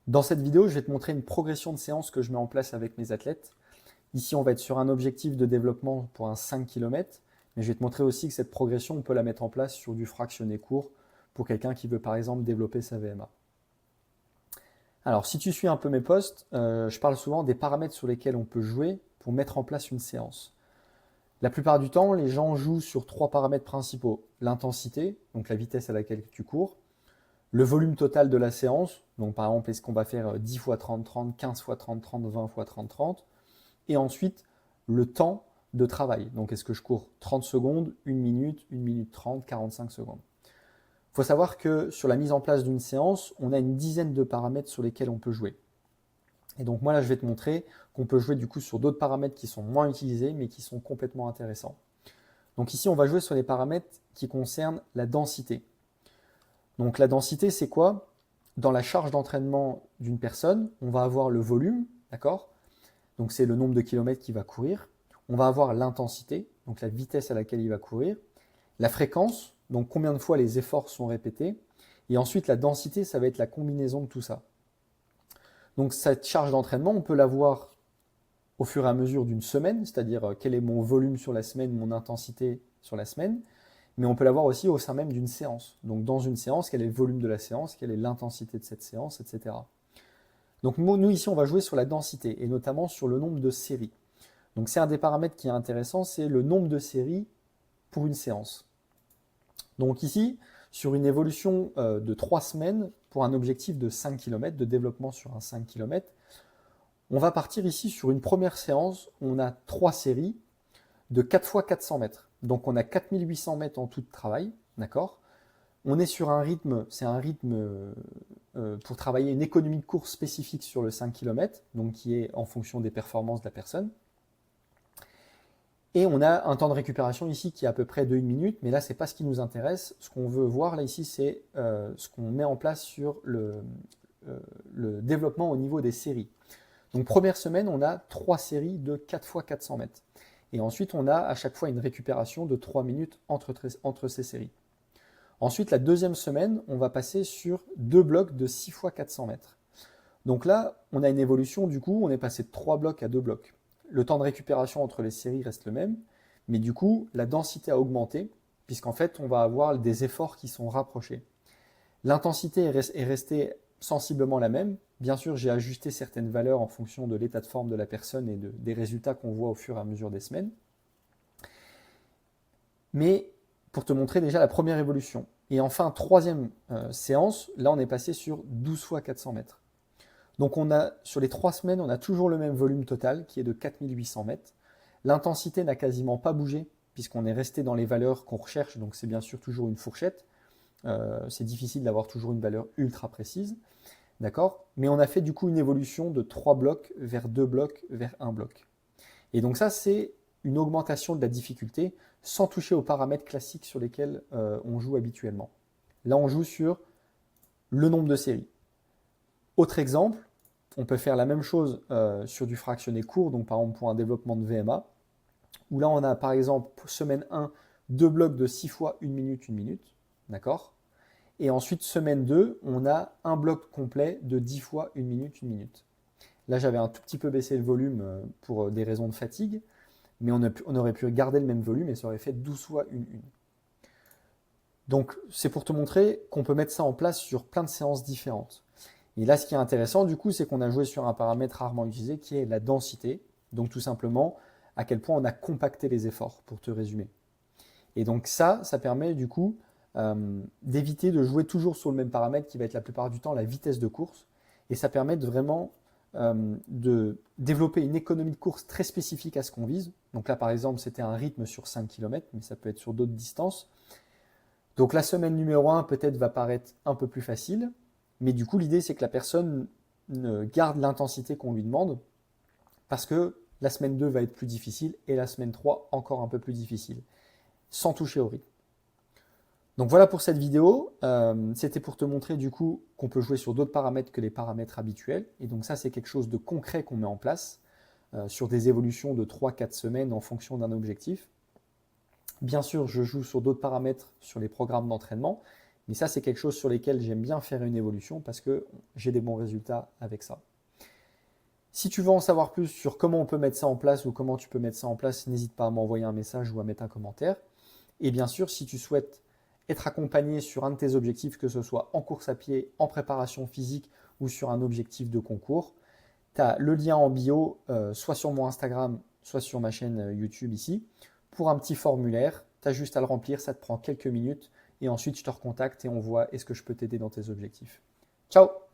Dans cette vidéo, je vais te montrer une progression de séance que je mets en place avec mes athlètes. Ici, on va être sur un objectif de développement pour un 5 km, mais je vais te montrer aussi que cette progression, on peut la mettre en place sur du fractionné court pour quelqu'un qui veut par exemple développer sa VMA. Alors, si tu suis un peu mes posts, je parle souvent des paramètres sur lesquels on peut jouer pour mettre en place une séance. La plupart du temps, les gens jouent sur 3 paramètres principaux. L'intensité, donc la vitesse à laquelle tu cours, le volume total de la séance, donc par exemple, est-ce qu'on va faire 10 x 30-30, 15 x 30-30, 20 x 30-30, et ensuite le temps de travail. Donc est-ce que je cours 30 secondes, 1 minute 30, 45 secondes. Il faut savoir que sur la mise en place d'une séance, on a une dizaine de paramètres sur lesquels on peut jouer. Et donc moi là, je vais te montrer qu'on peut jouer du coup sur d'autres paramètres qui sont moins utilisés, mais qui sont complètement intéressants. Donc ici, on va jouer sur les paramètres qui concernent la densité. Donc la densité, c'est quoi? Dans la charge d'entraînement d'une personne, on va avoir le volume, d'accord? Donc c'est le nombre de kilomètres qu'il va courir. On va avoir l'intensité, donc la vitesse à laquelle il va courir. La fréquence, donc combien de fois les efforts sont répétés. Et ensuite la densité, ça va être la combinaison de tout ça. Donc cette charge d'entraînement, on peut l'avoir au fur et à mesure d'une semaine, c'est-à-dire quel est mon volume sur la semaine, mon intensité sur la semaine. Mais on peut l'avoir aussi au sein même d'une séance. Donc dans une séance, quel est le volume de la séance, quelle est l'intensité de cette séance, etc. Donc nous ici, on va jouer sur la densité et notamment sur le nombre de séries. Donc c'est un des paramètres qui est intéressant, c'est le nombre de séries pour une séance. Donc ici, sur une évolution de 3 semaines pour un objectif de 5 km, de développement sur un 5 km, on va partir ici sur une première séance, on a 3 séries de 4 x 400 mètres. Donc on a 4800 mètres en tout de travail, d'accord? On est sur un rythme, c'est un rythme pour travailler une économie de course spécifique sur le 5 km, donc qui est en fonction des performances de la personne. Et on a un temps de récupération ici qui est à peu près de 1 minute, mais là, ce n'est pas ce qui nous intéresse. Ce qu'on veut voir là ici, c'est ce qu'on met en place sur le développement au niveau des séries. Donc première semaine, on a 3 séries de 4 x 400 mètres. Et ensuite, on a à chaque fois une récupération de 3 minutes entre ces séries. Ensuite, la deuxième semaine, on va passer sur 2 blocs de 6 x 400 mètres. Donc là, on a une évolution, du coup, on est passé de 3 blocs à 2 blocs. Le temps de récupération entre les séries reste le même, mais du coup, la densité a augmenté, puisqu'en fait, on va avoir des efforts qui sont rapprochés. L'intensité est restée sensiblement la même. Bien sûr, j'ai ajusté certaines valeurs en fonction de l'état de forme de la personne et des résultats qu'on voit au fur et à mesure des semaines. Mais pour te montrer déjà la première évolution. Et enfin, troisième séance, là on est passé sur 12 x 400 mètres. Donc on a, sur les 3 semaines, on a toujours le même volume total qui est de 4800 mètres. L'intensité n'a quasiment pas bougé puisqu'on est resté dans les valeurs qu'on recherche, donc c'est bien sûr toujours une fourchette. C'est difficile d'avoir toujours une valeur ultra précise. D'accord? Mais on a fait du coup une évolution de 3 blocs vers 2 blocs vers 1 bloc. Et donc ça, c'est une augmentation de la difficulté sans toucher aux paramètres classiques sur lesquels on joue habituellement. Là, on joue sur le nombre de séries. Autre exemple, on peut faire la même chose sur du fractionné court, donc par exemple pour un développement de VMA, où là, on a par exemple, pour semaine 1, 2 blocs de 6 fois 1 minute, d'accord? Et ensuite, semaine 2, on a un bloc complet de 10 fois 1 minute. Là, j'avais un tout petit peu baissé le volume pour des raisons de fatigue, mais on aurait pu garder le même volume et ça aurait fait 12 fois 1. Donc, c'est pour te montrer qu'on peut mettre ça en place sur plein de séances différentes. Et là, ce qui est intéressant, du coup, c'est qu'on a joué sur un paramètre rarement utilisé qui est la densité. Donc, tout simplement, à quel point on a compacté les efforts, pour te résumer. Et donc, ça permet, du coup, d'éviter de jouer toujours sur le même paramètre qui va être la plupart du temps la vitesse de course. Et ça permet de vraiment de développer une économie de course très spécifique à ce qu'on vise. Donc là, par exemple, c'était un rythme sur 5 km, mais ça peut être sur d'autres distances. Donc la semaine numéro 1 peut-être va paraître un peu plus facile, mais du coup, l'idée, c'est que la personne garde l'intensité qu'on lui demande, parce que la semaine 2 va être plus difficile et la semaine 3 encore un peu plus difficile, sans toucher au rythme. Donc voilà pour cette vidéo, c'était pour te montrer du coup qu'on peut jouer sur d'autres paramètres que les paramètres habituels, et donc ça c'est quelque chose de concret qu'on met en place sur des évolutions de 3-4 semaines en fonction d'un objectif. Bien sûr, je joue sur d'autres paramètres sur les programmes d'entraînement, Mais ça, c'est quelque chose sur lequel j'aime bien faire une évolution parce que j'ai des bons résultats avec ça. Si tu veux en savoir plus sur comment on peut mettre ça en place ou comment tu peux mettre ça en place, n'hésite pas à m'envoyer un message ou à mettre un commentaire. Et bien sûr, si tu souhaites être accompagné sur un de tes objectifs, que ce soit en course à pied, en préparation physique ou sur un objectif de concours, tu as le lien en bio, soit sur mon Instagram, soit sur ma chaîne YouTube ici, pour un petit formulaire. Tu as juste à le remplir, ça te prend quelques minutes et ensuite je te recontacte et on voit est-ce que je peux t'aider dans tes objectifs. Ciao!